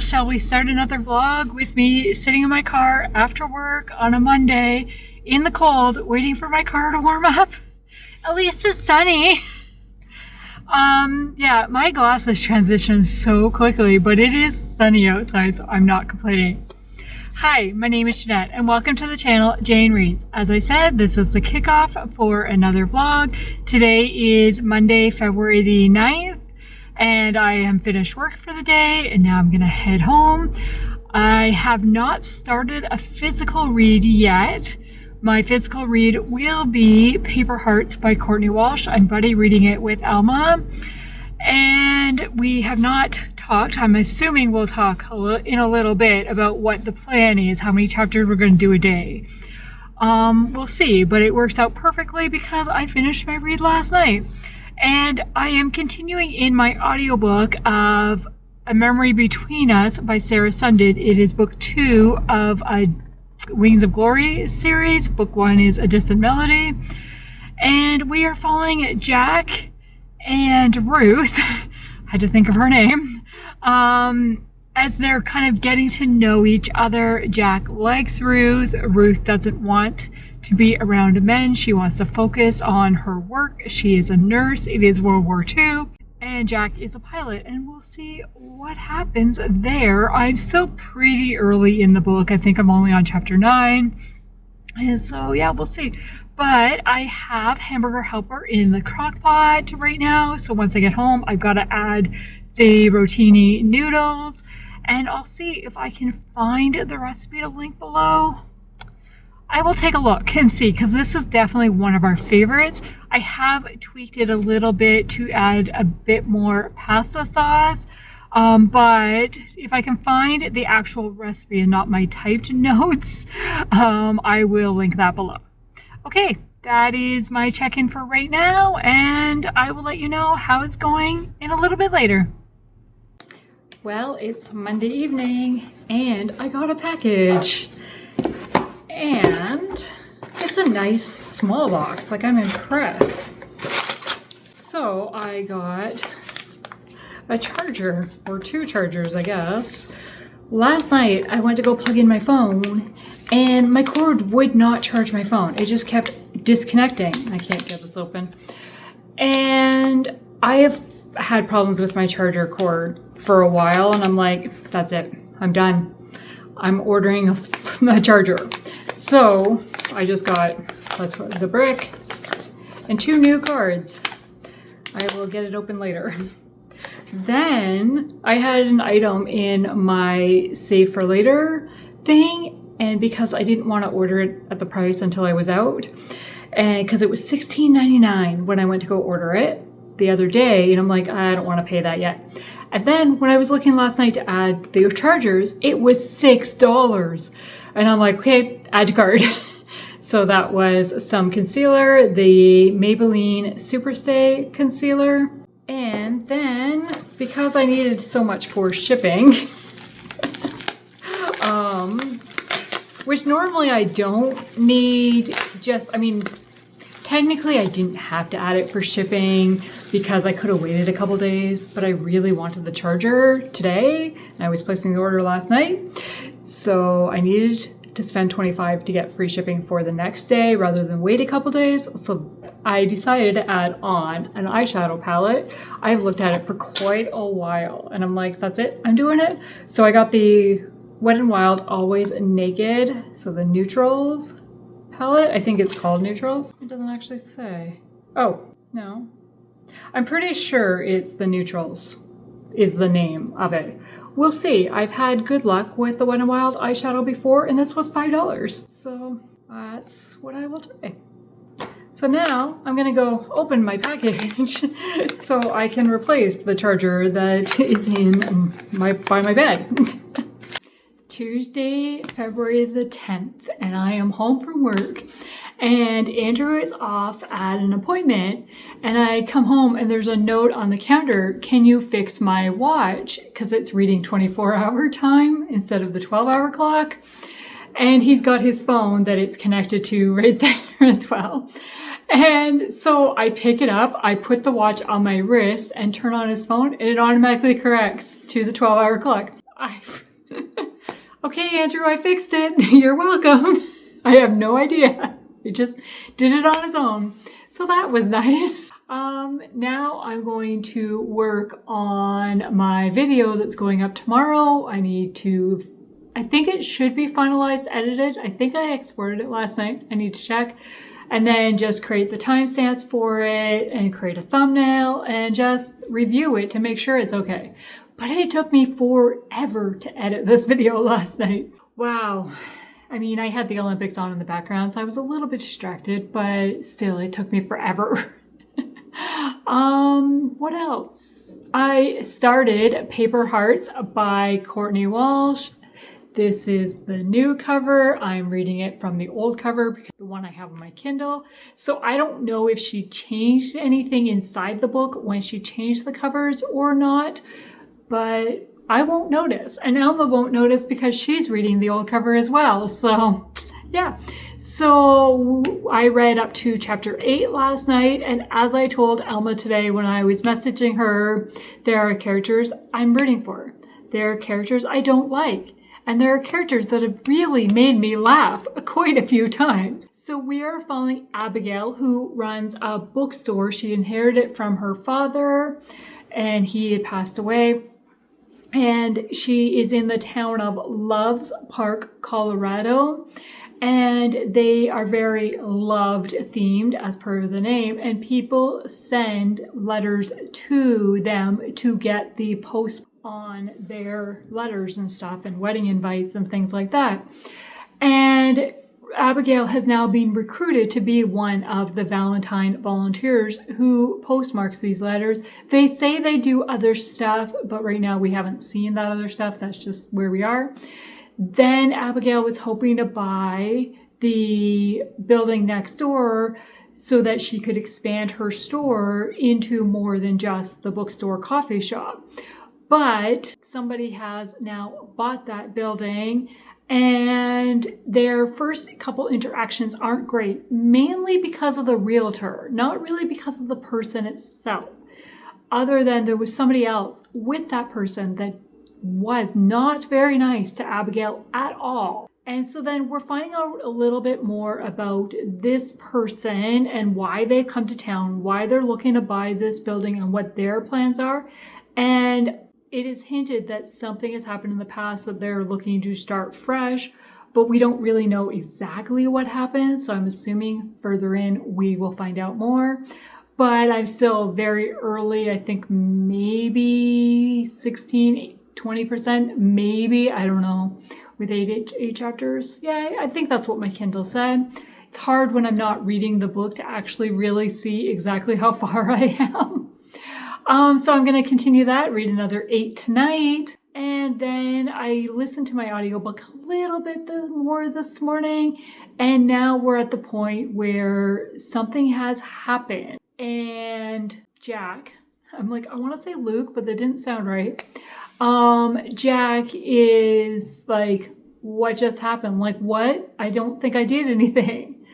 Well, shall we start another vlog with me sitting in my car after work on a Monday in the cold, waiting for my car to warm up? At least it's sunny. Yeah, my glasses transition so quickly, but it is sunny outside, so I'm not complaining. Hi, my name is Jeanette, and welcome to the channel Jane Reads. As I said, this is the kickoff for another vlog. Today is Monday, February the 9th, and I am finished work for the day, and now I'm gonna head home. I have not started a physical read yet. My physical read will be Paper Hearts by Courtney Walsh. I'm buddy reading it with Alma, and we have not talked. I'm assuming we'll talk in a little bit about what the plan is, how many chapters we're going to do a day. We'll see, but it works out perfectly because I finished my read last night. And I am continuing in my audiobook of A Memory Between Us by Sarah Sundin. It is book 2 of a Wings of Glory series. Book 1 is A Distant Melody. And we are following Jack and Ruth, had to think of her name, as they're kind of getting to know each other. Jack likes Ruth. Ruth doesn't want to be around men. She wants to focus on her work. She is a nurse. It is World War II. And Jack is a pilot, and we'll see what happens there. I'm still pretty early in the book. I think I'm only on chapter 9. And so, yeah, we'll see. But I have hamburger helper in the crock pot right now. So once I get home, I've got to add the rotini noodles. And I'll see if I can find the recipe to link below. I will take a look and see, because this is definitely one of our favorites. I have tweaked it a little bit to add a bit more pasta sauce. But if I can find the actual recipe and not my typed notes, I will link that below. Okay, that is my check-in for right now, and I will let you know how it's going in a little bit later. Well, it's Monday evening, and I got a package. And it's a nice small box, like I'm impressed. So I got a charger, or 2 chargers, I guess. Last night I went to go plug in my phone and my cord would not charge my phone. It just kept disconnecting. I can't get this open. And I have had problems with my charger cord for a while, and I'm like, that's it, I'm done. I'm ordering a charger. So I just got the brick and 2 new cards. I will get it open later. Then I had an item in my save for later thing, and because I didn't want to order it at the price until I was out, and because it was $16.99 when I went to go order it the other day, and I'm like, I don't want to pay that yet. And then when I was looking last night to add the chargers, it was $6. And I'm like, okay, add to cart. So that was some concealer, the Maybelline Superstay concealer. And then, because I needed so much for shipping, which normally I don't need, technically I didn't have to add it for shipping because I could have waited a couple days, but I really wanted the charger today, and I was placing the order last night. So I needed to spend $25 to get free shipping for the next day rather than wait a couple days. So I decided to add on an eyeshadow palette. I've looked at it for quite a while, and I'm like, that's it, I'm doing it. So I got the Wet n Wild Always Naked, so the Neutrals palette. I think it's called Neutrals. It doesn't actually say. Oh, no. I'm pretty sure it's the Neutrals is the name of it. We'll see. I've had good luck with the Wet n Wild eyeshadow before, and this was $5. So that's what I will try. So now I'm gonna go open my package so I can replace the charger that is by my bed. Tuesday, February the 10th, and I am home from work, and Andrew is off at an appointment, and I come home and there's a note on the counter, can you fix my watch? Because it's reading 24-hour time instead of the 12-hour clock. And he's got his phone that it's connected to right there as well. And so I pick it up, I put the watch on my wrist and turn on his phone, and it automatically corrects to the 12-hour clock. Okay, Andrew, I fixed it. You're welcome. I have no idea. It just did it on its own. So that was nice. Now I'm going to work on my video that's going up tomorrow. I think it should be finalized, edited. I think I exported it last night. I need to check. And then just create the timestamps for it and create a thumbnail and just review it to make sure it's okay. But it took me forever to edit this video last night. Wow. I mean, I had the Olympics on in the background, so I was a little bit distracted, but still, it took me forever. What else? I started Paper Hearts by Courtney Walsh. This is the new cover. I'm reading it from the old cover because the one I have on my Kindle. So I don't know if she changed anything inside the book when she changed the covers or not, but I won't notice. And Alma won't notice because she's reading the old cover as well. So yeah. So I read up to chapter 8 last night, and as I told Alma today when I was messaging her, there are characters I'm rooting for. There are characters I don't like. And there are characters that have really made me laugh quite a few times. So we are following Abigail, who runs a bookstore. She inherited it from her father, and he had passed away. And she is in the town of Loves Park, Colorado. And they are very loved themed as per the name. And people send letters to them to get the post on their letters and stuff and wedding invites and things like that. And Abigail has now been recruited to be one of the Valetine volunteers who postmarks these letters. They say they do other stuff, but right now we haven't seen that other stuff. That's just where we are. Then Abigail was hoping to buy the building next door so that she could expand her store into more than just the bookstore coffee shop. But somebody has now bought that building, and their first couple interactions aren't great, mainly because of the realtor, not really because of the person itself, other than there was somebody else with that person that was not very nice to Abigail at all. And so then we're finding out a little bit more about this person and why they've come to town, why they're looking to buy this building and what their plans are. And it is hinted that something has happened in the past, that they're looking to start fresh, but we don't really know exactly what happened. So I'm assuming further in we will find out more. But I'm still very early, I think maybe 20%, maybe, I don't know, with eight chapters. Yeah, I think that's what my Kindle said. It's hard when I'm not reading the book to actually really see exactly how far I am. So I'm going to continue that, read another 8 tonight. And then I listened to my audiobook a little bit more this morning. And now we're at the point where something has happened. And Jack, I'm like, I want to say Luke, but that didn't sound right. Jack is like, what just happened? Like, what? I don't think I did anything.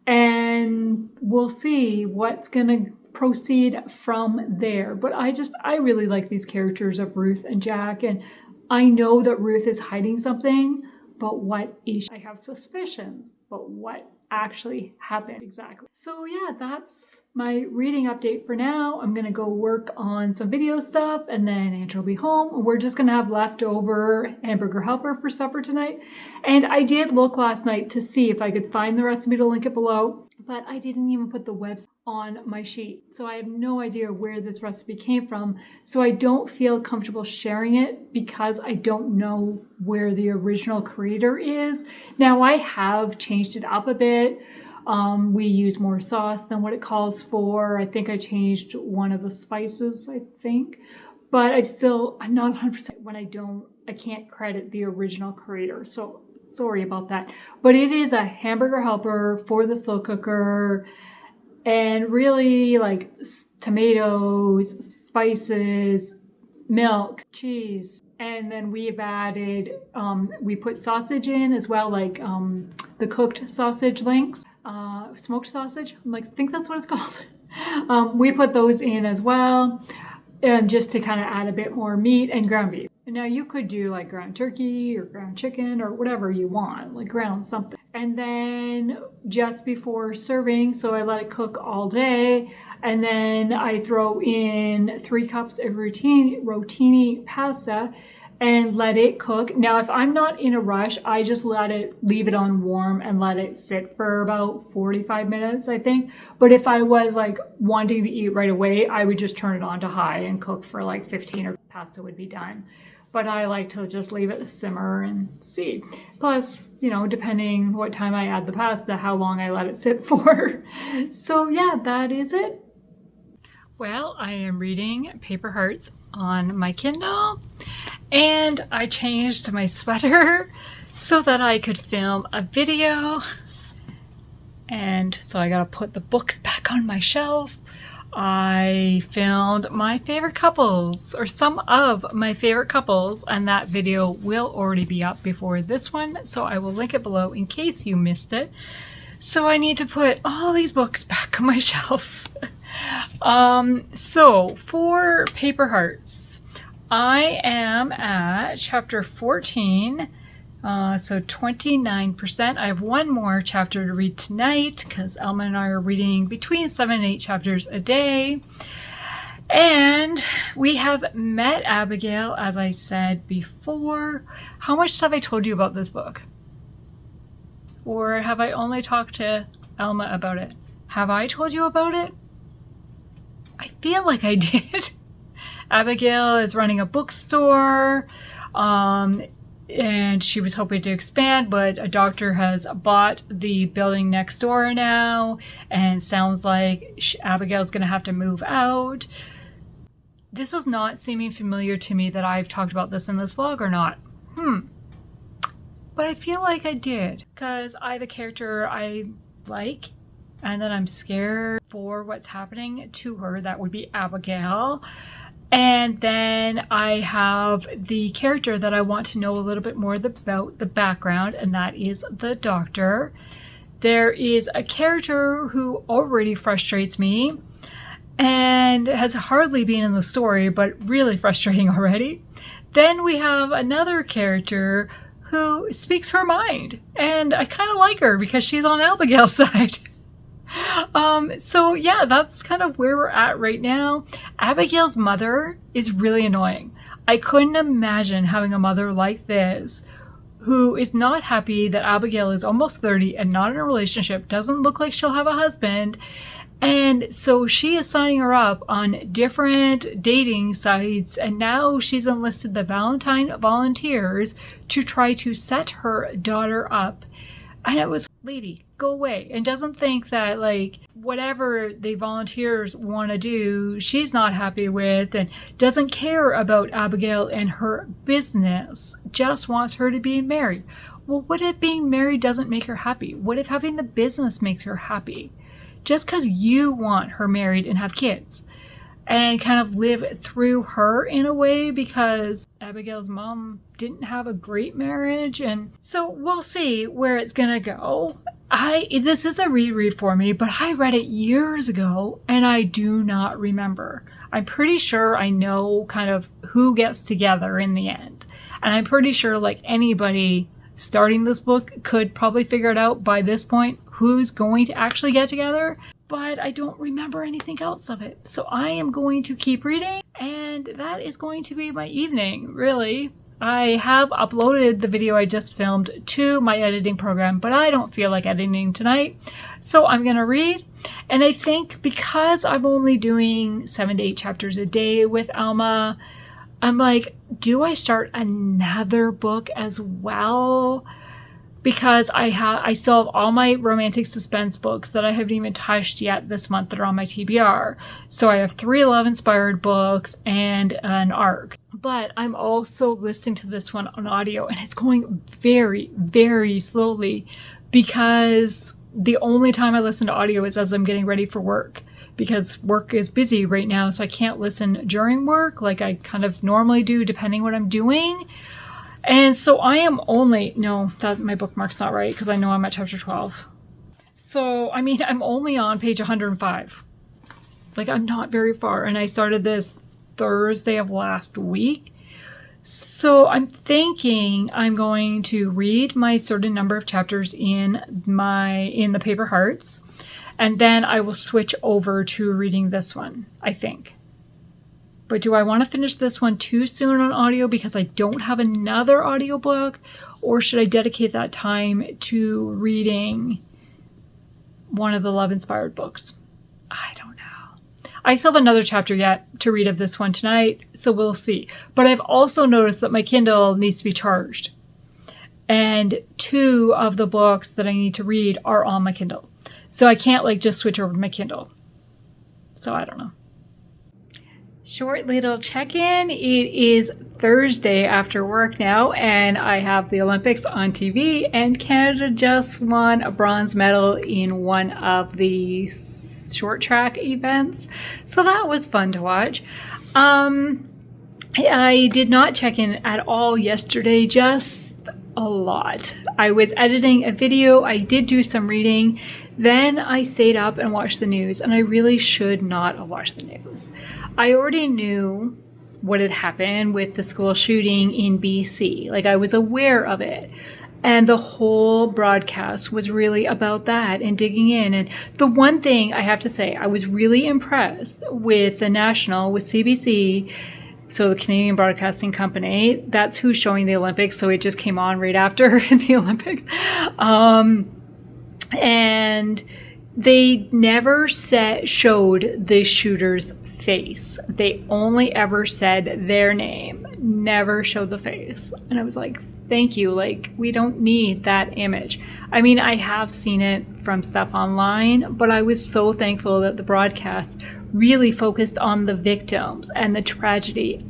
And we'll see what's going to proceed from there. But I really like these characters of Ruth and Jack, and I know that Ruth is hiding something, but what is she? I have suspicions, but what actually happened exactly? So yeah, that's my reading update for now. I'm gonna go work on some video stuff, and then Andrew will be home. We're just gonna have leftover hamburger helper for supper tonight. And I did look last night to see if I could find the recipe to link it below, but I didn't even put the website on my sheet. So I have no idea where this recipe came from. So I don't feel comfortable sharing it because I don't know where the original creator is. Now I have changed it up a bit. We use more sauce than what it calls for. I think I changed one of the spices, I think. But I'm not 100% when I can't credit the original creator. So sorry about that. But it is a hamburger helper for the slow cooker, and really like tomatoes, spices, milk, cheese. And then we've added, we put sausage in as well, like the cooked sausage links, smoked sausage. I think that's what it's called. We put those in as well. Just to kind of add a bit more meat and ground beef. Now you could do like ground turkey or ground chicken or whatever you want, like ground something. And then just before serving, so I let it cook all day, and then I throw in 3 cups of rotini pasta and let it cook. Now, if I'm not in a rush, I just leave it on warm and let it sit for about 45 minutes, I think. But if I was like wanting to eat right away, I would just turn it on to high and cook for like 15 or pasta would be done. But I like to just leave it simmer and see. Plus, you know, depending what time I add the pasta, how long I let it sit for. So yeah, that is it. Well, I am reading Paper Hearts on my Kindle, and I changed my sweater so that I could film a video. And so I gotta put the books back on my shelf. I filmed my favorite couples, or some of my favorite couples, and that video will already be up before this one, so I will link it below in case you missed it. So I need to put all these books back on my shelf. So for Paper Hearts, I am at chapter 14. So 29%. I have one more chapter to read tonight because Elma and I are reading between 7 and 8 chapters a day. And we have met Abigail, as I said before. How much have I told you about this book? Or have I only talked to Elma about it? Have I told you about it? I feel like I did. Abigail is running a bookstore. And she was hoping to expand, but a doctor has bought the building next door now, and sounds like Abigail's going to have to move out. This is not seeming familiar to me that I've talked about this in this vlog or not. But I feel like I did, because I have a character I like, and then I'm scared for what's happening to her. That would be Abigail. And then I have the character that I want to know a little bit more about the background, and that is the doctor. There is a character who already frustrates me and has hardly been in the story, but really frustrating already. Then we have another character who speaks her mind, and I kind of like her because she's on Abigail's side. So yeah, that's kind of where we're at right now. Abigail's mother is really annoying. I couldn't imagine having a mother like this who is not happy that Abigail is almost 30 and not in a relationship, doesn't look like she'll have a husband. And so she is signing her up on different dating sites, and now she's enlisted the Valetine volunteers to try to set her daughter up. And it was, lady, go away. And doesn't think that, like, whatever the volunteers want to do, she's not happy with, and doesn't care about Abigail and her business, just wants her to be married. Well, what if being married doesn't make her happy? What if having the business makes her happy? Just because you want her married and have kids and kind of live through her in a way, because Abigail's mom didn't have a great marriage. And so we'll see where it's gonna go. This is a reread for me, but I read it years ago and I do not remember. I'm pretty sure I know kind of who gets together in the end. And I'm pretty sure, like, anybody starting this book could probably figure it out by this point who's going to actually get together. But I don't remember anything else of it. So I am going to keep reading, and that is going to be my evening, really. I have uploaded the video I just filmed to my editing program, but I don't feel like editing tonight. So I'm going to read. And I think because I'm only doing 7 to 8 chapters a day with Alma, I'm like, do I start another book as well? Because I still have all my romantic suspense books that I haven't even touched yet this month that are on my TBR. So I have 3 love-inspired books and an ARC. But I'm also listening to this one on audio, and it's going very, very slowly because the only time I listen to audio is as I'm getting ready for work, because work is busy right now, so I can't listen during work like I kind of normally do depending what I'm doing. And so I am only, no, that my bookmark's not right because I know I'm at chapter 12. So, I mean, I'm only on page 105. Like, I'm not very far. And I started this Thursday of last week. So I'm thinking I'm going to read my certain number of chapters in the Paper Hearts, and then I will switch over to reading this one, I think. But do I want to finish this one too soon on audio because I don't have another audiobook, or should I dedicate that time to reading one of the love-inspired books? I don't know. I still have another chapter yet to read of this one tonight, so we'll see. But I've also noticed that my Kindle needs to be charged. And 2 of the books that I need to read are on my Kindle. So I can't just switch over to my Kindle. So I don't know. Short little check-in. It is Thursday after work now, and I have the Olympics on TV, and Canada just won a bronze medal in one of the short track events. So that was fun to watch. I did not check in at all yesterday, just a lot. I was editing a video, I did do some reading, then I stayed up and watched the news, and I really should not have watched the news. I already knew what had happened with the school shooting in BC. I was aware of it. And the whole broadcast was really about that and digging in. And the one thing I have to say, I was really impressed with the National, with CBC, so the Canadian Broadcasting Company. That's who's showing the Olympics, so it just came on right after the Olympics. And they never showed the shooter's face. They only ever said their name, never showed the face. And I was like, thank you. We don't need that image. I mean, I have seen it from stuff online, but I was so thankful that the broadcast really focused on the victims and the tragedy,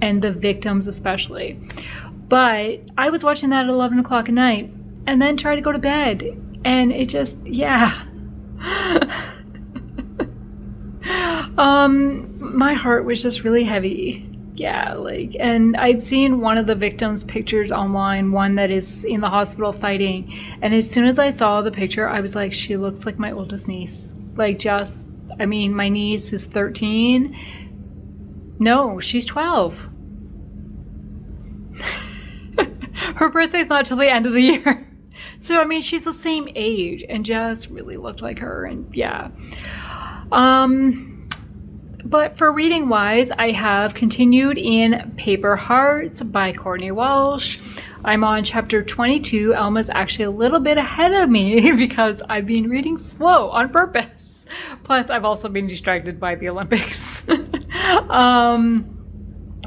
and the victims especially. But I was watching that at 11 o'clock at night and then tried to go to bed, and it just, yeah. My heart was just really heavy. Yeah, and I'd seen one of the victims' pictures online, one that is in the hospital fighting. And as soon as I saw the picture, I was like, she looks like my oldest niece. My niece is 13. No, she's 12. Her birthday's not till the end of the year. So, she's the same age and just really looked like her. And yeah. But for reading wise, I have continued in Paper Hearts by Courtney Walsh. I'm on chapter 22. Elma's actually a little bit ahead of me because I've been reading slow on purpose. Plus, I've also been distracted by the Olympics.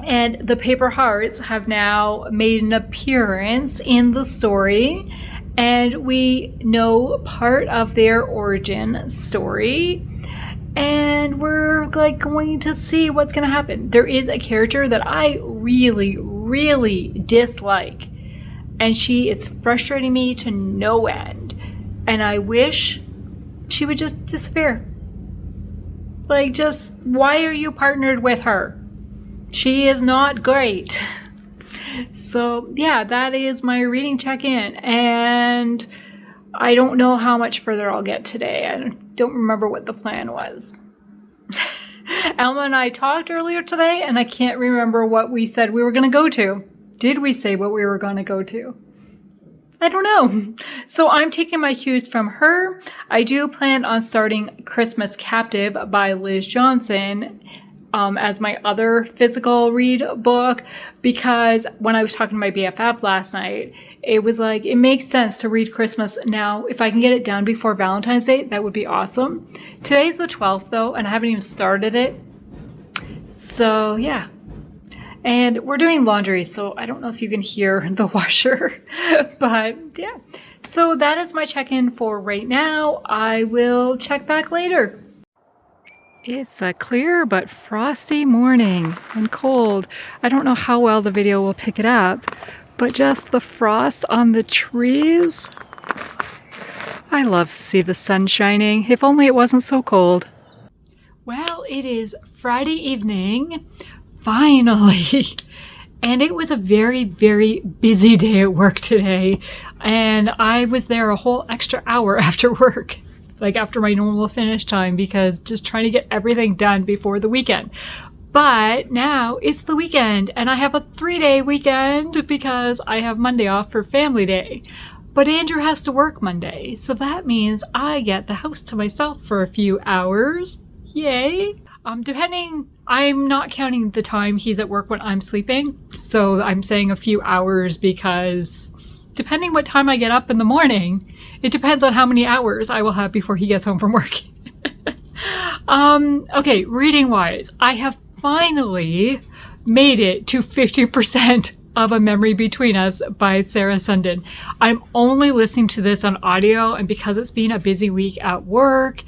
And the Paper Hearts have now made an appearance in the story, and we know part of their origin story. And we're going to see what's going to happen. There is a character that I really, really dislike. And she is frustrating me to no end. And I wish she would just disappear. Why are you partnered with her? She is not great. So, yeah, that is my reading check-in. And I don't know how much further I'll get today. I don't remember what the plan was. Alma and I talked earlier today, and I can't remember what we said we were going to go to. Did we say what we were going to go to? I don't know. So I'm taking my cues from her. I do plan on starting Christmas Captive by Liz Johnson as my other physical read book, because when I was talking to my BFF last night, it was it makes sense to read Christmas now. If I can get it done before Valentine's Day, that would be awesome. Today's the 12th though, and I haven't even started it. So yeah. And we're doing laundry, so I don't know if you can hear the washer, but yeah. So that is my check-in for right now. I will check back later. It's a clear but frosty morning and cold. I don't know how well the video will pick it up, but just the frost on the trees. I love to see the sun shining. If only it wasn't so cold. Well, it is Friday evening, finally. And it was a very, very busy day at work today. And I was there a whole extra hour after work, after my normal finish time, because just trying to get everything done before the weekend. But now it's the weekend and I have a 3-day weekend because I have Monday off for family day. But Andrew has to work Monday, so that means I get the house to myself for a few hours. Yay! I'm not counting the time he's at work when I'm sleeping, so I'm saying a few hours because depending what time I get up in the morning, it depends on how many hours I will have before he gets home from work. Okay, reading-wise, I have finally made it to 50% of A Memory Between Us by Sarah Sundin. I'm only listening to this on audio, and because it's been a busy week at work,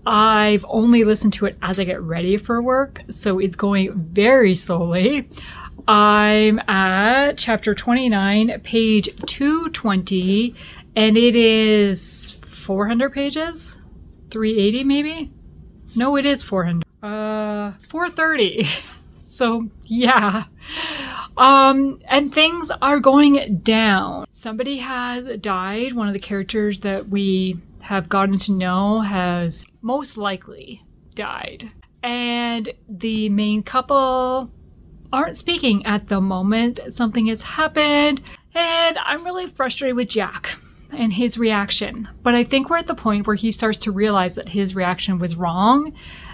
I've only listened to it as I get ready for work, so it's going very slowly. I'm at chapter 29, page 220, and it is 400 pages? 380 maybe? No, it is 400. 430. So, yeah. And things are going down. Somebody has died. One of the characters that we have gotten to know has most likely died. And the main couple aren't speaking at the moment. Something has happened. And I'm really frustrated with Jack and his reaction. But I think we're at the point where he starts to realize that his reaction was wrong.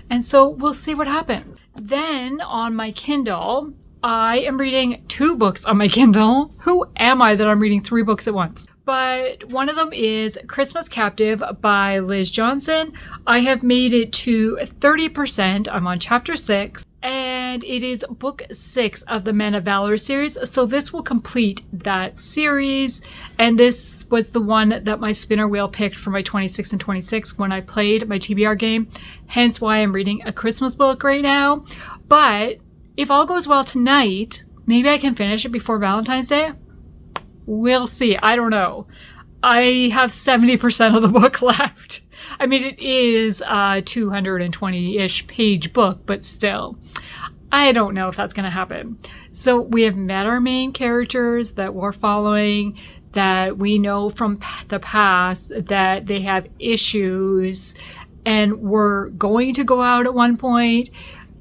And so we'll see what happens. Then on my Kindle, I am reading 2 books on my Kindle. Who am I that I'm reading 3 books at once? But one of them is Christmas Captive by Liz Johnson. I have made it to 30%. I'm on chapter 6. And it is book 6 of the Men of Valor series. So this will complete that series. And this was the one that my spinner wheel picked for my 26 and 26 when I played my TBR game. Hence why I'm reading a Christmas book right now. But if all goes well tonight, maybe I can finish it before Valentine's Day. We'll see. I don't know. I have 70% of the book left. I mean, it is a 220-ish page book, but still, I don't know if that's going to happen. So we have met our main characters that we're following, that we know from the past that they have issues and were going to go out at one point.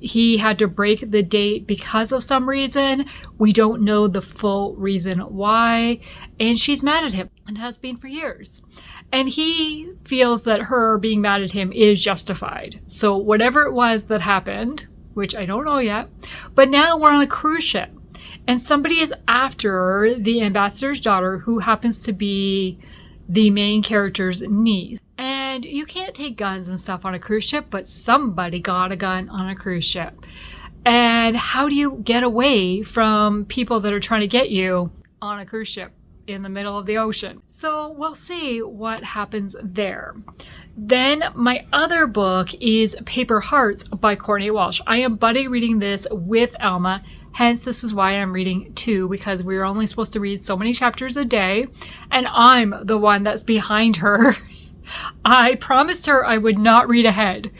He had to break the date because of some reason. We don't know the full reason why. And she's mad at him and has been for years. And he feels that her being mad at him is justified. So whatever it was that happened, which I don't know yet, but now we're on a cruise ship. And somebody is after the ambassador's daughter, who happens to be the main character's niece. And you can't take guns and stuff on a cruise ship, but somebody got a gun on a cruise ship. And how do you get away from people that are trying to get you on a cruise ship in the middle of the ocean? So we'll see what happens there. Then my other book is Paper Hearts by Courtney Walsh. I am buddy reading this with Alma. Hence, this is why I'm reading 2, because we're only supposed to read so many chapters a day. And I'm the one that's behind her. I promised her I would not read ahead.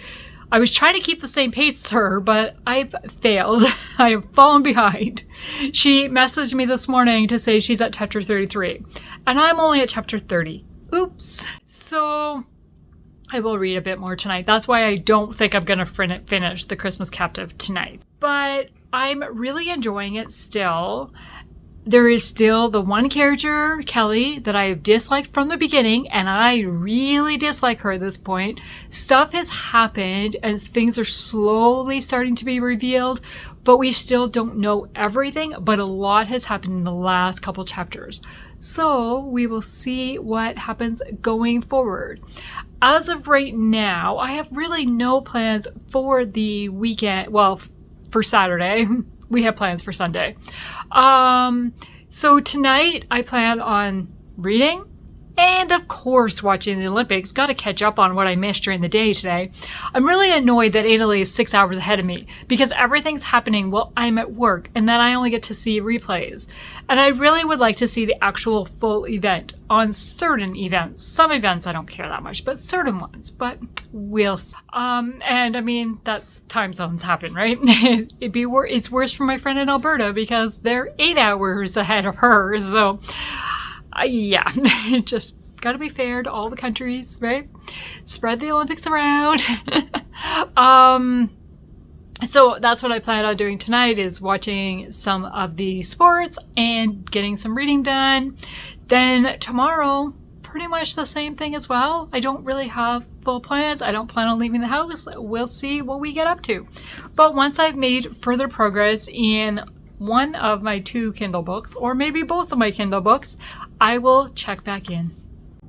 I was trying to keep the same pace as her, but I've failed. I have fallen behind. She messaged me this morning to say she's at chapter 33, and I'm only at chapter 30. Oops. So I will read a bit more tonight. That's why I don't think I'm going to finish The Christmas Captive tonight. But I'm really enjoying it still. There is still the one character, Kelly, that I have disliked from the beginning, and I really dislike her at this point. Stuff has happened, and things are slowly starting to be revealed, but we still don't know everything, but a lot has happened in the last couple chapters. So we will see what happens going forward. As of right now, I have really no plans for the weekend, well, for Saturday. We have plans for Sunday. So tonight I plan on reading and, of course, watching the Olympics. Got to catch up on what I missed during the day today. I'm really annoyed that Italy is 6 hours ahead of me because everything's happening while I'm at work, and then I only get to see replays. And I really would like to see the actual full event on certain events. Some events I don't care that much, but certain ones. But we'll see. And I mean, that's time zones happen, right? It's worse for my friend in Alberta because they're 8 hours ahead of her. So yeah, just gotta be fair to all the countries, right? Spread the Olympics around. So that's what I plan on doing tonight, is watching some of the sports and getting some reading done. Then tomorrow, pretty much the same thing as well. I don't really have full plans. I don't plan on leaving the house. We'll see what we get up to. But once I've made further progress in one of my 2 Kindle books, or maybe both of my Kindle books, I will check back in.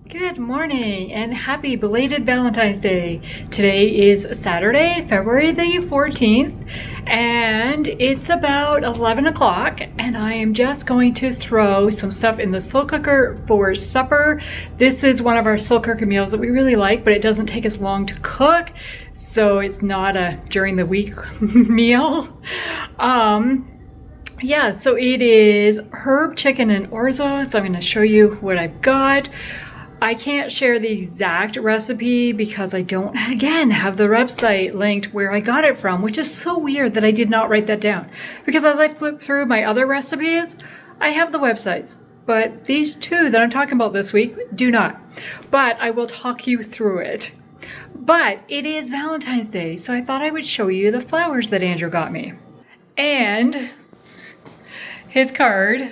Good morning and happy belated Valentine's Day. Today is Saturday, February the 14th, and it's about 11 o'clock, and I am just going to throw some stuff in the slow cooker for supper. This is one of our slow cooker meals that we really like, but it doesn't take as long to cook, so it's not a during the week meal. Yeah, so it is herb chicken and orzo, so I'm going to show you what I've got. I can't share the exact recipe because I don't, again, have the website linked where I got it from, which is so weird that I did not write that down. Because as I flip through my other recipes, I have the websites. But these 2 that I'm talking about this week do not. But I will talk you through it. But it is Valentine's Day, so I thought I would show you the flowers that Andrew got me. And his card,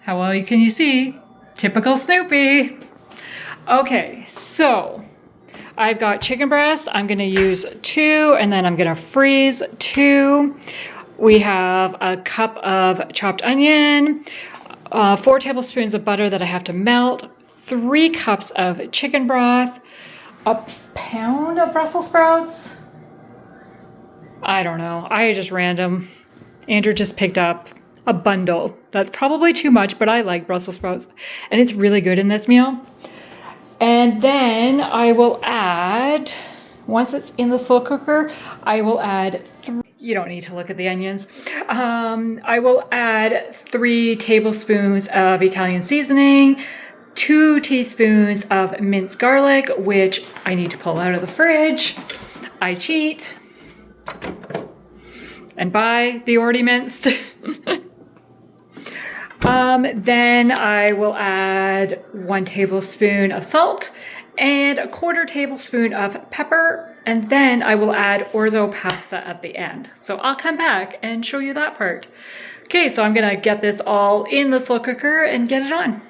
how well can you see? Typical Snoopy. Okay, so I've got chicken breast. I'm going to use 2, and then I'm going to freeze 2. We have a cup of chopped onion, 4 tablespoons of butter that I have to melt, 3 cups of chicken broth, a pound of Brussels sprouts. I don't know. I just random. Andrew just picked up a bundle. That's probably too much, but I like Brussels sprouts, and it's really good in this meal. And then I will add, once it's in the slow cooker, I will add 3, you don't need to look at the onions. I will add 3 tablespoons of Italian seasoning, 2 teaspoons of minced garlic, which I need to pull out of the fridge. I cheat and buy the already minced. Then I will add 1 tablespoon of salt and a 1/4 tablespoon of pepper, and then I will add orzo pasta at the end. So I'll come back and show you that part. Okay, so I'm gonna get this all in the slow cooker and get it on.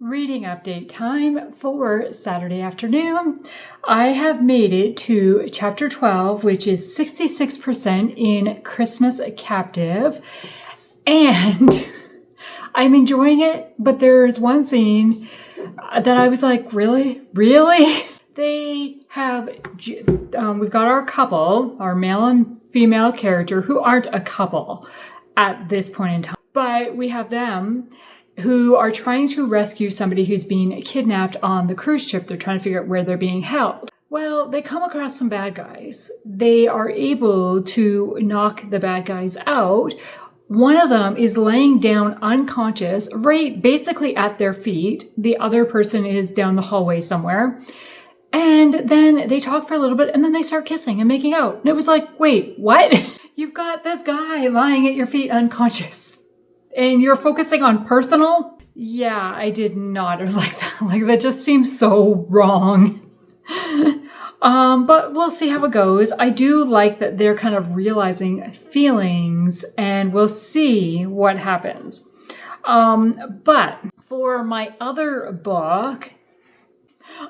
Reading update time for Saturday afternoon. I have made it to chapter 12, which is 66% in Christmas Captive, and I'm enjoying it, but there's one scene that I was like, really? They have, we've got our couple, our male and female character, who aren't a couple at this point in time, but we have them who are trying to rescue somebody who's being kidnapped on the cruise ship. They're trying to figure out where they're being held. Well, they come across some bad guys. They are able to knock the bad guys out. One of them is laying down unconscious, right basically at their feet. The other person is down the hallway somewhere. And then they talk for a little bit, and then they start kissing and making out. And it was like, wait, what? You've got this guy lying at your feet unconscious, and you're focusing on personal? Yeah, I did not like that. Like, that just seems so wrong. But we'll see how it goes. I do like that they're kind of realizing feelings, and we'll see what happens. But for my other book,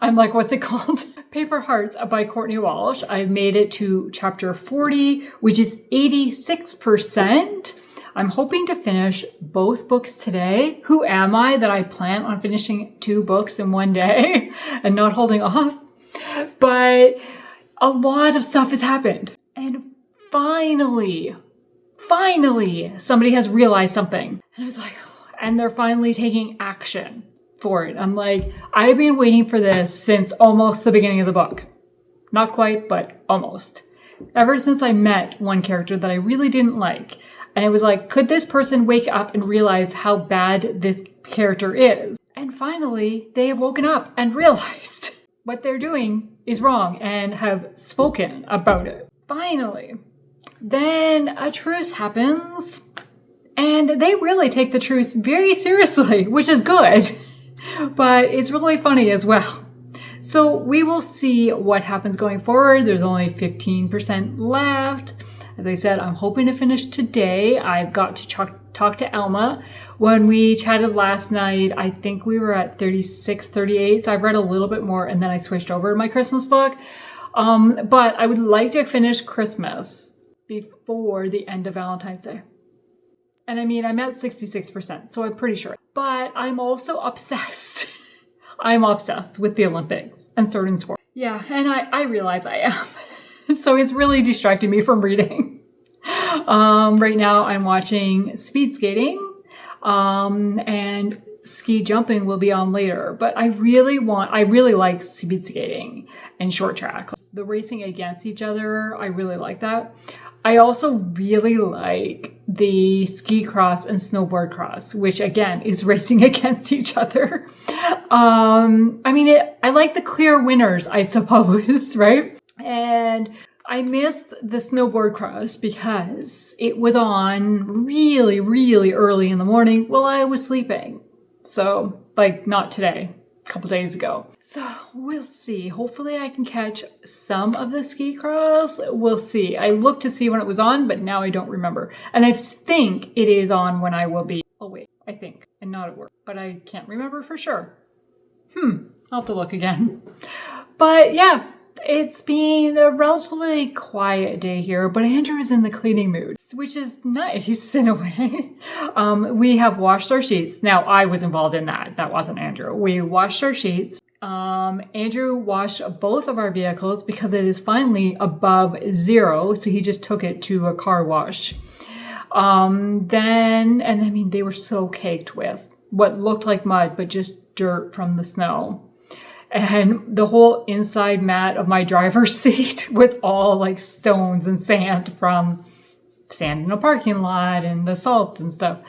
I'm like, what's it called? Paper Hearts by Courtney Walsh. I've made it to chapter 40, which is 86%. I'm hoping to finish both books today. Who am I that I plan on finishing 2 books in one day and not holding off? But a lot of stuff has happened. And finally, somebody has realized something. And I was like, and they're finally taking action for it. I'm like, I've been waiting for this since almost the beginning of the book. Not quite, but almost. Ever since I met one character that I really didn't like. And it was like, could this person wake up and realize how bad this character is? And finally, they have woken up and realized what they're doing is wrong and have spoken about it. Finally. Then a truce happens, and they really take the truce very seriously, which is good, but it's really funny as well. So we will see what happens going forward. There's only 15% left. As I said, I'm hoping to finish today. I've got to talk to Alma. When we chatted last night, I think we were at 36, 38. So I've read a little bit more and then I switched over to my Christmas book. But I would like to finish Christmas before the end of Valentine's Day. And I mean, I'm at 66%, so I'm pretty sure. But I'm also obsessed. I'm obsessed with the Olympics and certain sports. Yeah, and I realize I am. So it's really distracting me from reading. Right now I'm watching speed skating, and ski jumping will be on later. But I really like speed skating and short track. The racing against each other, I really like that. I also really like the ski cross and snowboard cross, which again is racing against each other. I mean, I like the clear winners, I suppose, right? And I missed the snowboard cross because it was on really, really early in the morning while I was sleeping. So, like, not today, a couple days ago. So we'll see. Hopefully I can catch some of the ski cross. We'll see. I looked to see when it was on, but now I don't remember. And I think it is on when I will be awake, I think, and not at work. But I can't remember for sure. I'll have to look again. But yeah, it's been a relatively quiet day here, but Andrew is in the cleaning mood, which is nice in a way. We have washed our sheets. Now, I was involved in that. That wasn't Andrew. We washed our sheets. Andrew washed both of our vehicles because it is finally above 0. So he just took it to a car wash. I mean, they were so caked with what looked like mud, but just dirt from the snow. And the whole inside mat of my driver's seat was all like stones and sand from sand in a parking lot and the salt and stuff.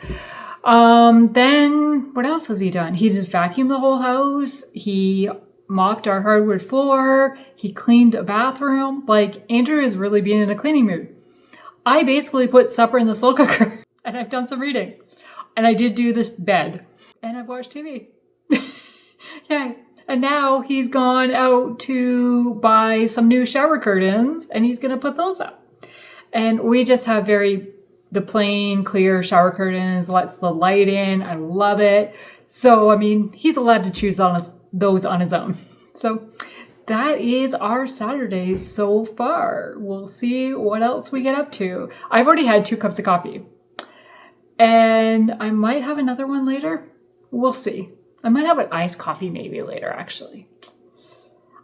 Then what else has he done? He just vacuumed the whole house. He mopped our hardwood floor. He cleaned a bathroom. Like, Andrew is really being in a cleaning mood. I basically put supper in the slow cooker and I've done some reading. And I did do this bed and I've watched TV. Yeah. And now he's gone out to buy some new shower curtains and he's going to put those up. And we just have the plain clear shower curtains, lets the light in. I love it. So, I mean, he's allowed to choose those on his own. So that is our Saturday so far. We'll see what else we get up to. I've already had 2 cups of coffee and I might have another one later. We'll see. I might have an iced coffee maybe later, actually.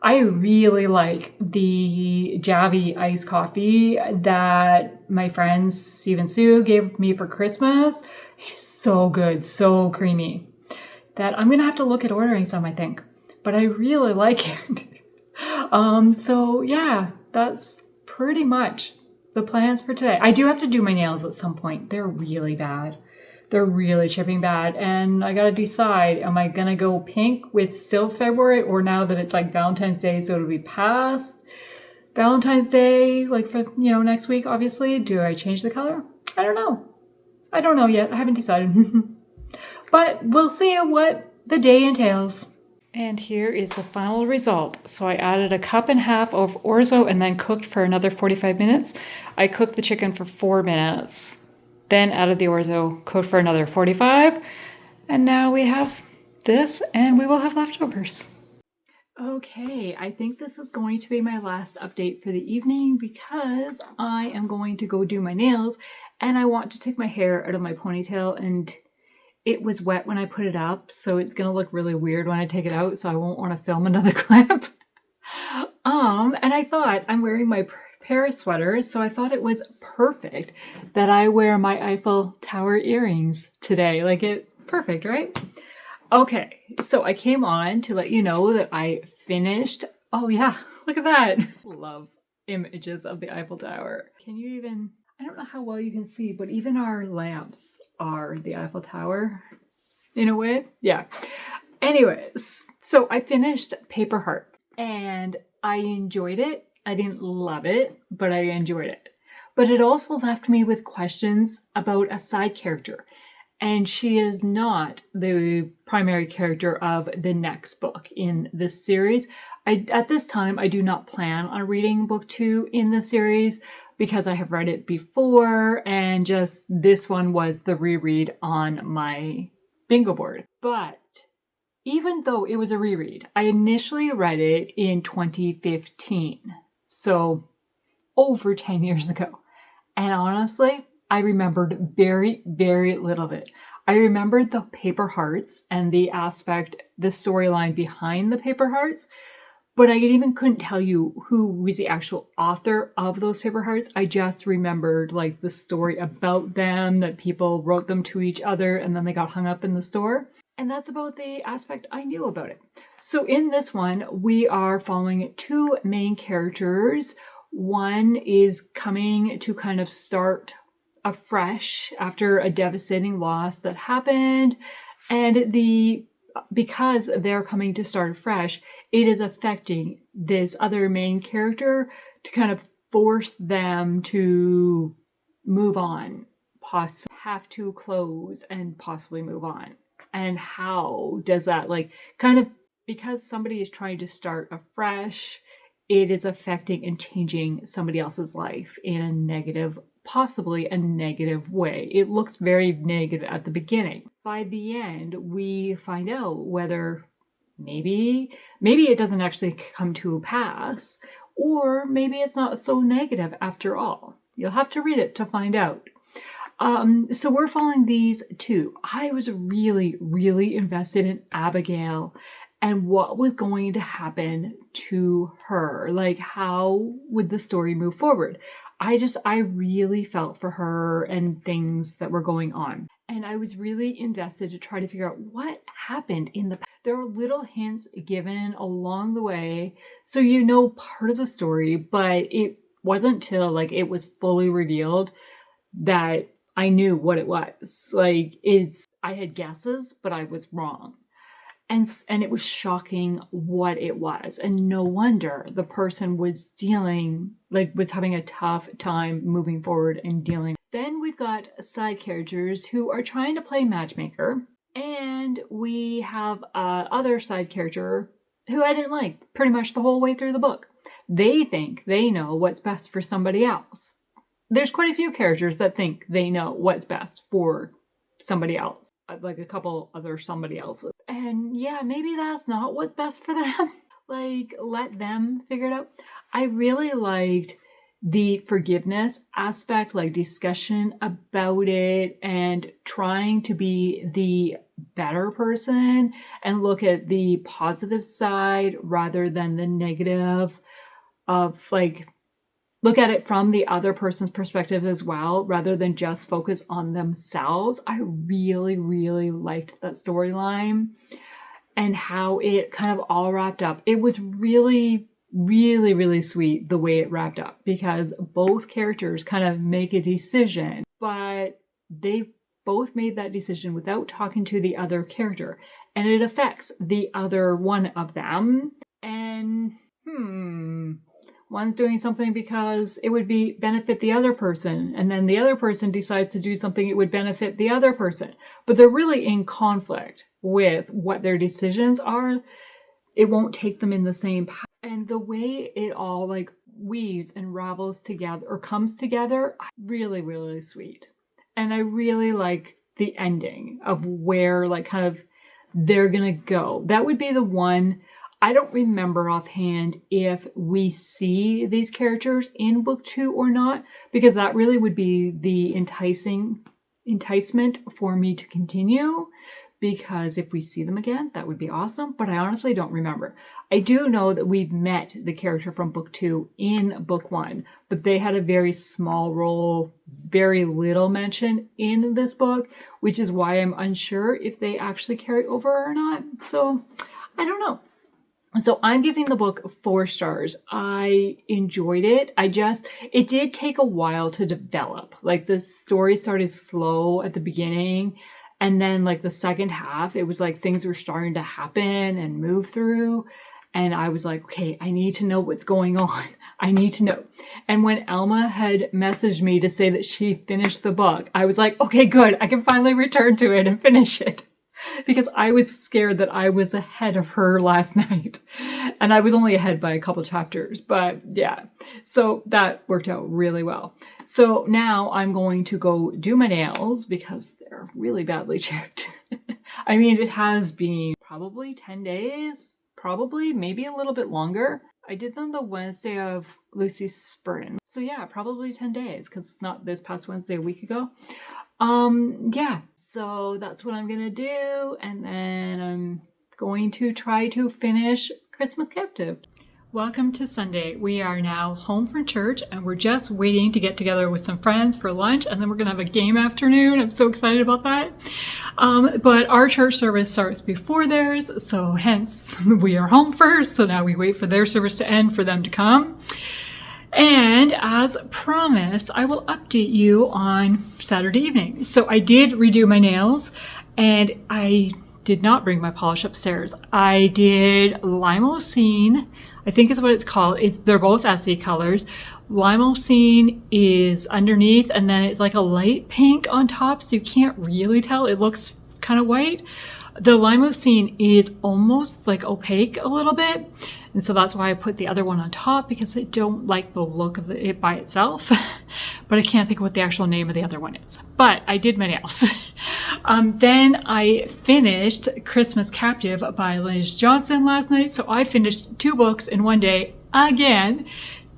I really like the Javi iced coffee that my friend Steve and Sue gave me for Christmas. It's so good, so creamy, that I'm going to have to look at ordering some, I think. But I really like it. So yeah, that's pretty much the plans for today. I do have to do my nails at some point. They're really bad. They're really chipping bad. And I got to decide, am I going to go pink with still February, or now that it's like Valentine's Day, so it'll be past Valentine's Day, like for, next week, obviously. Do I change the color? I don't know. I don't know yet. I haven't decided. But we'll see what the day entails. And here is the final result. So I added 1.5 cups of orzo and then cooked for another 45 minutes. I cooked the chicken for 4 minutes. Then added the orzo, cooked for another 45, and now we have this, and we will have leftovers. Okay, I think this is going to be my last update for the evening because I am going to go do my nails, and I want to take my hair out of my ponytail, and it was wet when I put it up, so it's going to look really weird when I take it out, so I won't want to film another clip. And I thought, I'm wearing my Paris sweaters, so I thought it was perfect that I wear my Eiffel Tower earrings today. Perfect, right? Okay, so I came on to let you know that I finished. Oh yeah, look at that. Love images of the Eiffel Tower. Can you even, I don't know how well you can see, but even our lamps are the Eiffel Tower in a way. Yeah. Anyways, so I finished Paper Hearts and I enjoyed it. I didn't love it, but I enjoyed it. But it also left me with questions about a side character. And she is not the primary character of the next book in this series. At this time, I do not plan on reading book 2 in the series because I have read it before, and just this one was the reread on my bingo board. But even though it was a reread, I initially read it in 2015, so over 10 years ago. And honestly, I remembered very, very little of it. I remembered the paper hearts and the storyline behind the paper hearts, but I even couldn't tell you who was the actual author of those paper hearts. I just remembered like the story about them, that people wrote them to each other and then they got hung up in the store. And that's about the aspect I knew about it. So in this one, we are following two main characters. One is coming to kind of start afresh after a devastating loss that happened, and because they're coming to start afresh, it is affecting this other main character to kind of force them to move on, have to close and possibly move on. And how does that, like, kind of, because somebody is trying to start afresh, it is affecting and changing somebody else's life in a negative, possibly a negative way. It looks very negative at the beginning. By the end, we find out whether maybe it doesn't actually come to pass, or maybe it's not so negative after all. You'll have to read it to find out. So we're following these two. I was really, really invested in Abigail and what was going to happen to her. Like, how would the story move forward? I really felt for her and things that were going on. And I was really invested to try to figure out what happened in the past. There are little hints given along the way, so you know part of the story, but it wasn't till like it was fully revealed that I knew what it was. Like, I had guesses, but I was wrong. And it was shocking what it was. And no wonder the person was having a tough time moving forward and dealing. Then we've got side characters who are trying to play matchmaker. And we have other side character who I didn't like pretty much the whole way through the book. They think they know what's best for somebody else. There's quite a few characters that think they know what's best for somebody else, like a couple other somebody else's. And yeah, maybe that's not what's best for them. Like, let them figure it out. I really liked the forgiveness aspect, like discussion about it and trying to be the better person and look at the positive side rather than the negative of, like, look at it from the other person's perspective as well, rather than just focus on themselves. I really, really liked that storyline and how it kind of all wrapped up. It was really, really, really sweet the way it wrapped up, because both characters kind of make a decision, but they both made that decision without talking to the other character, and it affects the other one of them. And one's doing something because it would benefit the other person, and then the other person decides to do something it would benefit the other person. But they're really in conflict with what their decisions are. It won't take them in the same path. And the way it all like weaves and ravels together or comes together, really, really sweet. And I really like the ending of where like kind of they're gonna go. That would be the one. I don't remember offhand if we see these characters in book 2 or not, because that really would be the enticement for me to continue, because if we see them again, that would be awesome, but I honestly don't remember. I do know that we've met the character from book 2 in book 1, but they had a very small role, very little mention in this book, which is why I'm unsure if they actually carry over or not. So I don't know. So I'm giving the book 4 stars. I enjoyed it. It did take a while to develop. Like, the story started slow at the beginning, and then like the second half, it was like things were starting to happen and move through. And I was like, okay, I need to know what's going on. I need to know. And when Alma had messaged me to say that she finished the book, I was like, okay, good. I can finally return to it and finish it. because I was scared that I was ahead of her last night. And I was only ahead by a couple chapters, but yeah. So that worked out really well. So now I'm going to go do my nails because they're really badly chipped. I mean, it has been probably 10 days, probably, maybe a little bit longer. I did them the Wednesday of Lucy's sprint. So yeah, probably 10 days because it's not this past Wednesday a week ago. Yeah, so that's what I'm gonna do. And then I'm going to try to finish Christmas Captive. Welcome to Sunday. We are now home from church and we're just waiting to get together with some friends for lunch, and then we're gonna have a game afternoon. I'm so excited about that. But our church service starts before theirs, so hence we are home first. So now we wait for their service to end for them to come. And as promised, I will update you on Saturday evening. So I did redo my nails and I did not bring my polish upstairs. I did Limousin, I think is what it's called. They're both Essie colors. Limousin is underneath and then it's like a light pink on top, so you can't really tell. It looks kind of white. The Limousin is almost like opaque a little bit. And so that's why I put the other one on top, because I don't like the look of it by itself. But I can't think of what the actual name of the other one is. But I did my nails. Then I finished Christmas Captive by Liz Johnson last night. So I finished 2 books in one day again,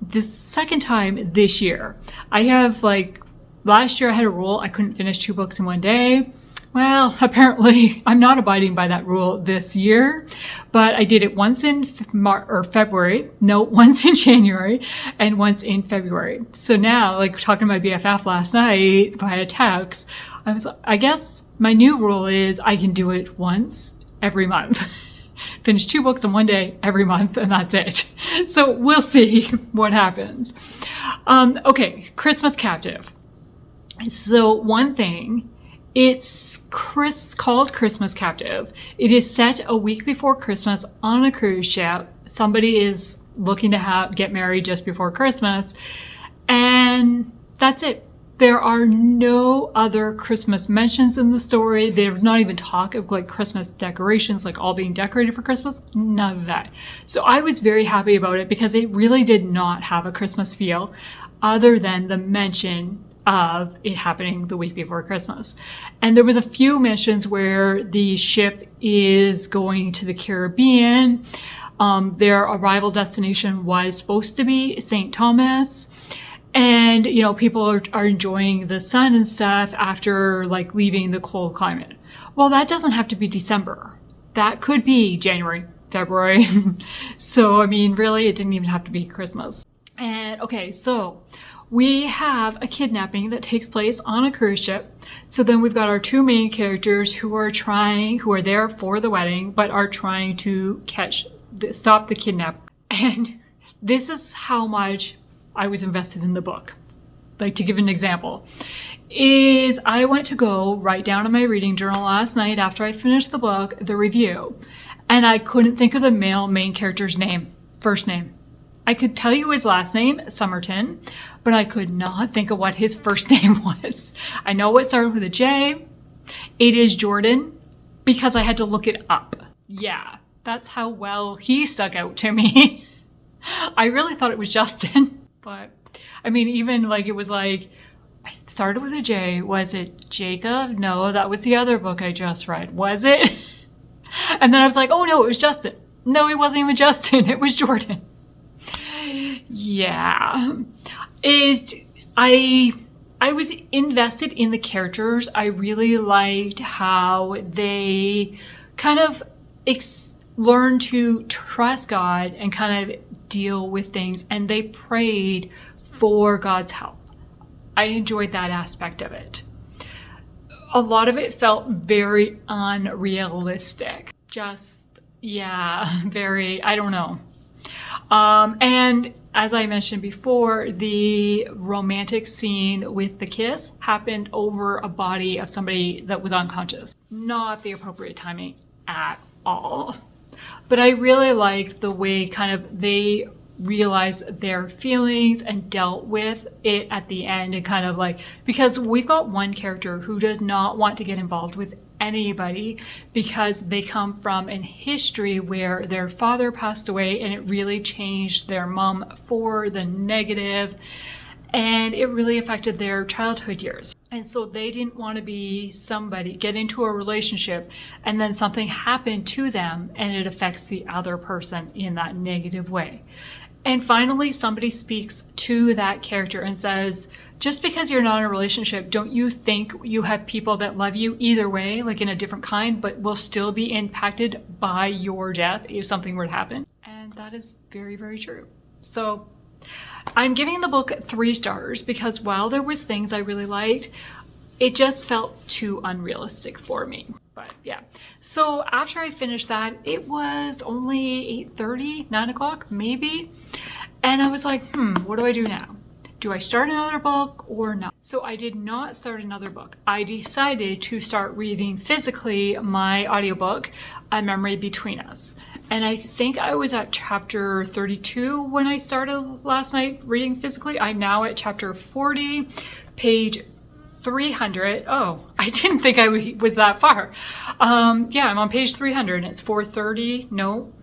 the second time this year. I have last year I had a rule I couldn't finish 2 books in one day. Well, apparently I'm not abiding by that rule this year, but I did it once in February, once in January and once in February. So now, talking to my BFF last night via text, I guess my new rule is I can do it once every month. Finish 2 books in one day every month, and that's it. So we'll see what happens. Okay, Christmas Captive. So one thing, it's called Christmas Captive. It is set a week before Christmas on a cruise ship. Somebody is looking to get married just before Christmas, and that's it. There are no other Christmas mentions in the story. There's not even talk of Christmas decorations, all being decorated for Christmas. None of that. So I was very happy about it because it really did not have a Christmas feel other than the mention of it happening the week before Christmas. And there was a few mentions where the ship is going to the Caribbean. Their arrival destination was supposed to be St. Thomas. And, people are enjoying the sun and stuff after leaving the cold climate. Well, that doesn't have to be December. That could be January, February. So, really, it didn't even have to be Christmas. And okay, so we have a kidnapping that takes place on a cruise ship. So then we've got our 2 main characters who are there for the wedding, but are trying to stop the kidnap. And this is how much I was invested in the book. To give an example, is I went to go write down in my reading journal last night after I finished the book, the review, and I couldn't think of the male main character's first name. I could tell you his last name, Somerton, but I could not think of what his first name was. I know it started with a J. It is Jordan, because I had to look it up. Yeah, that's how well he stuck out to me. I really thought it was Justin, but even it was I started with a J. Was it Jacob? No, that was the other book I just read. Was it? And then I was oh no, it was Justin. No, it wasn't even Justin. It was Jordan. Yeah, I was invested in the characters. I really liked how they kind of learned to trust God and kind of deal with things, and they prayed for God's help. I enjoyed that aspect of it. A lot of it felt very unrealistic. Very, I don't know. And as I mentioned before, the romantic scene with the kiss happened over a body of somebody that was unconscious. Not the appropriate timing at all. But I really liked the way they realized their feelings and dealt with it at the end, and because we've got one character who does not want to get involved with anybody because they come from a history where their father passed away and it really changed their mom for the negative, and it really affected their childhood years. And so they didn't want to be somebody, get into a relationship, and then something happened to them and it affects the other person in that negative way. And finally, somebody speaks to that character and says, just because you're not in a relationship, don't you think you have people that love you either way, like in a different kind, but will still be impacted by your death if something were to happen? And that is very, very true. So I'm giving the book 3 stars because while there was things I really liked, it just felt too unrealistic for me. But yeah, so after I finished that, it was only 8:30, 9 o'clock maybe. And I was like, what do I do now? Do I start another book or not? So I did not start another book. I decided to start reading physically my audiobook, A Memory Between Us. And I think I was at chapter 32 when I started last night reading physically. I'm now at chapter 40, page 300. Oh, I didn't think I was that far. Yeah, I'm on page 300 and it's 4:30. No,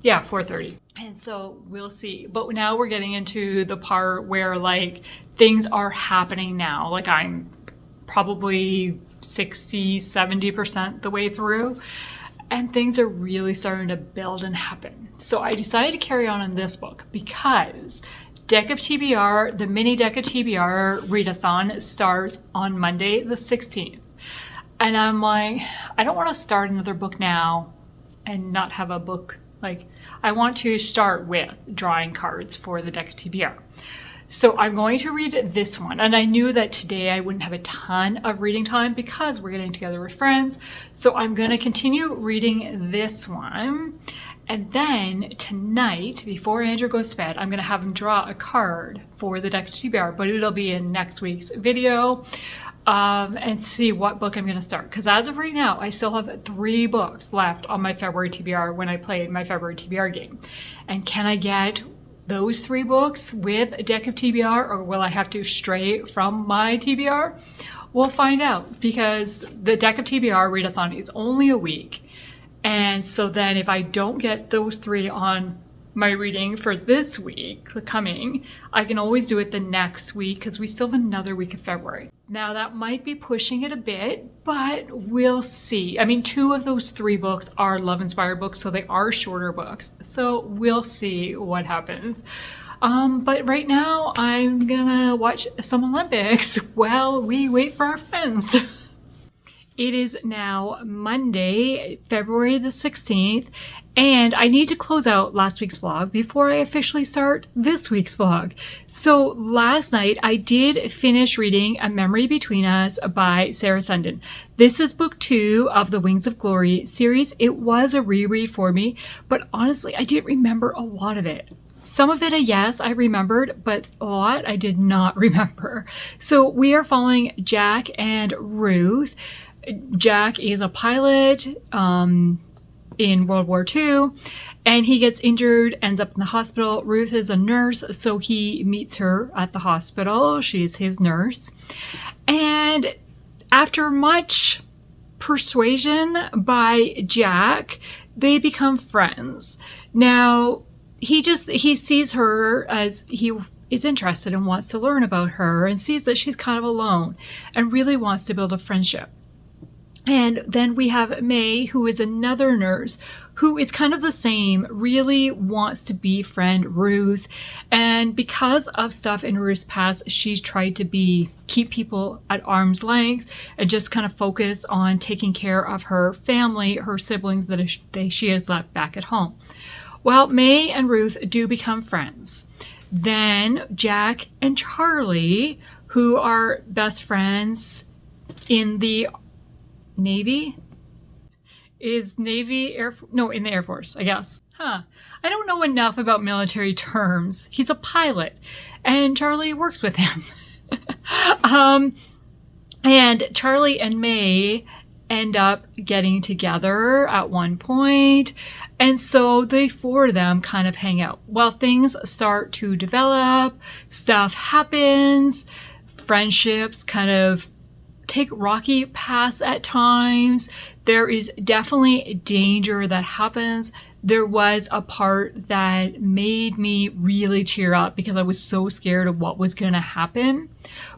yeah, 4:30. And so we'll see. But now we're getting into the part where like things are happening now. Like I'm probably 60, 70% the way through. And things are really starting to build and happen. So I decided to carry on in this book because Deck of TBR, the mini Deck of TBR readathon starts on Monday the 16th. And I'm like, I don't want to start another book now and not have a book. Like, I want to start with drawing cards for the Deck of TBR. So I'm going to read this one. And I knew that today I wouldn't have a ton of reading time because we're getting together with friends. So I'm going to continue reading this one. And then tonight, before Andrew goes to bed, I'm going to have him draw a card for the Deck of TBR, but it'll be in next week's video, and see what book I'm going to start. Because as of right now, I still have 3 books left on my February TBR when I played my February TBR game. And can I get those 3 books with a Deck of TBR, or will I have to stray from my TBR? We'll find out, because the Deck of TBR readathon is only a week. And so then if I don't get those 3 on my reading for this week, the coming, I can always do it the next week because we still have another week of February. Now that might be pushing it a bit, but we'll see. I mean, 2 of those 3 books are love-inspired books, so they are shorter books. So we'll see what happens. But right now I'm gonna watch some Olympics while we wait for our friends. It is now Monday, February the 16th, and I need to close out last week's vlog before I officially start this week's vlog. So last night I did finish reading A Memory Between Us by Sarah Sundin. This is book 2 of the Wings of Glory series. It was a reread for me, but honestly, I didn't remember a lot of it. Some of it, yes, I remembered, but a lot I did not remember. So we are following Jack and Ruth. Jack is a pilot in World War II, and he gets injured, ends up in the hospital. Ruth is a nurse, so he meets her at the hospital. She's his nurse. And after much persuasion by Jack, they become friends. Now, he sees her as he is interested and wants to learn about her and sees that she's kind of alone and really wants to build a friendship. And then we have May, who is another nurse, who is kind of the same, really wants to befriend Ruth. And because of stuff in Ruth's past, she's tried to keep people at arm's length and just kind of focus on taking care of her family, her siblings that she has left back at home. Well, May and Ruth do become friends. Then Jack and Charlie, who are best friends in the Navy? In the Air Force, I guess. I don't know enough about military terms. He's a pilot, and Charlie works with him. And Charlie and May end up getting together at one point, and so the 4 of them kind of hang out. Well, things start to develop, stuff happens, friendships kind of take rocky paths at times. There is definitely danger that happens. There was a part that made me really tear up because I was so scared of what was going to happen.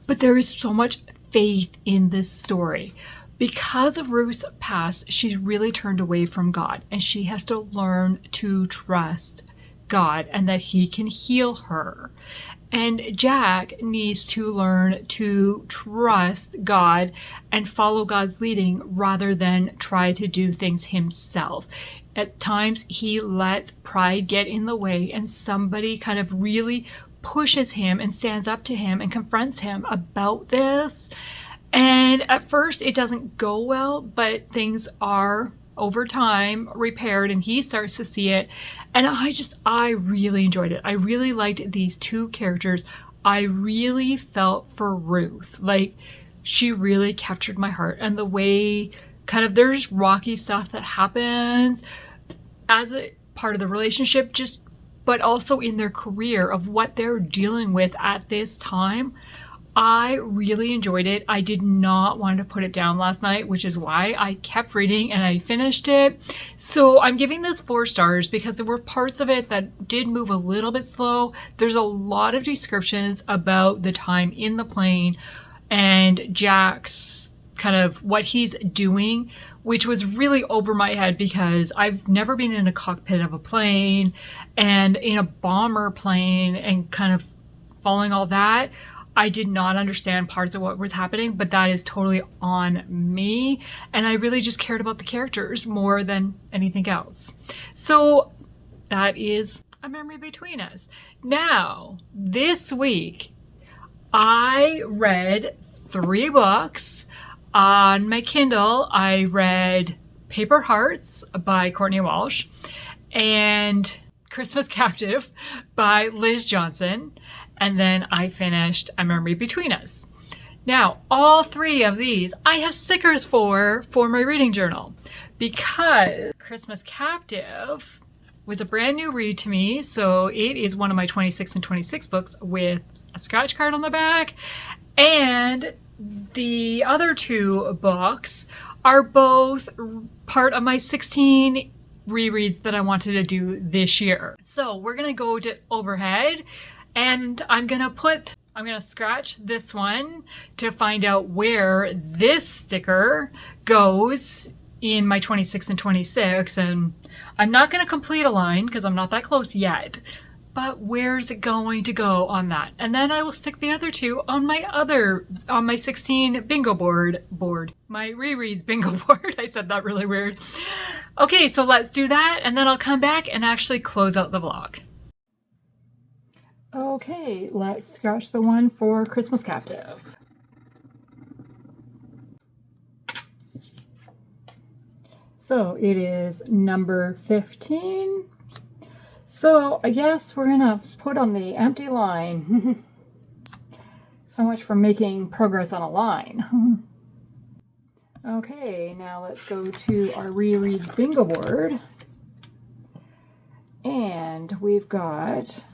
But there is so much faith in this story. Because of Ruth's past, she's really turned away from God, and she has to learn to trust God and that he can heal her. And Jack needs to learn to trust God and follow God's leading rather than try to do things himself. At times, he lets pride get in the way, and somebody kind of really pushes him and stands up to him and confronts him about this. And at first, it doesn't go well, but things are over time repaired, and he starts to see it. And I really enjoyed it. I really liked these two characters. I really felt for Ruth. Like, she really captured my heart. And the way kind of there's rocky stuff that happens as a part of the relationship, but also in their career of what they're dealing with at this time. I really enjoyed it. I did not want to put it down last night, which is why I kept reading and I finished it. So I'm giving this 4 stars because there were parts of it that did move a little bit slow. There's a lot of descriptions about the time in the plane and Jack's kind of what he's doing, which was really over my head because I've never been in a cockpit of a plane and in a bomber plane and kind of following all that. I did not understand parts of what was happening, but that is totally on me. And I really just cared about the characters more than anything else. So that is A Memory Between Us. Now, this week, I read 3 books. On my Kindle, I read Paper Hearts by Courtney Walsh and Christmas Captive by Liz Johnson. And then I finished A Memory Between Us. Now, all 3 of these I have stickers for my reading journal because Christmas Captive was a brand new read to me. So it is one of my 26 and 26 books with a scratch card on the back. And the other 2 books are both part of my 16 rereads that I wanted to do this year. So we're going to go to overhead. And I'm going to scratch this one to find out where this sticker goes in my 26 and 26. And I'm not going to complete a line because I'm not that close yet. But where's it going to go on that? And then I will stick the other 2 on my 16 bingo board. My rereads bingo board. I said that really weird. Okay, so let's do that. And then I'll come back and actually close out the vlog. Okay, let's scratch the one for Christmas Captive. So it is number 15. So I guess we're gonna put on the empty line. So much for making progress on a line. Okay, now let's go to our rereads bingo board. And we've got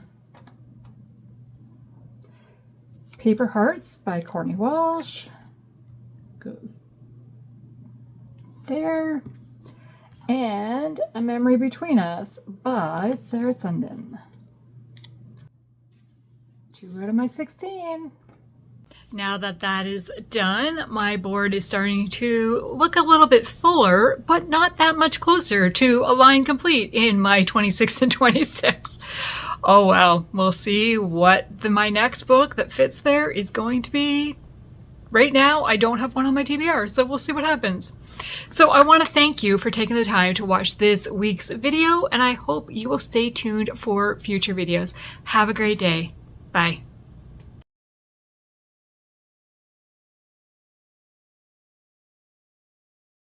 Paper Hearts by Courtney Walsh. Goes there. And A Memory Between Us by Sarah Sundin. 2 out of my 16. Now that is done, my board is starting to look a little bit fuller, but not that much closer to a line complete in my 26 and 26. Oh well, we'll see what my next book that fits there is going to be. Right now, I don't have one on my TBR, so we'll see what happens. So I want to thank you for taking the time to watch this week's video, and I hope you will stay tuned for future videos. Have a great day. Bye.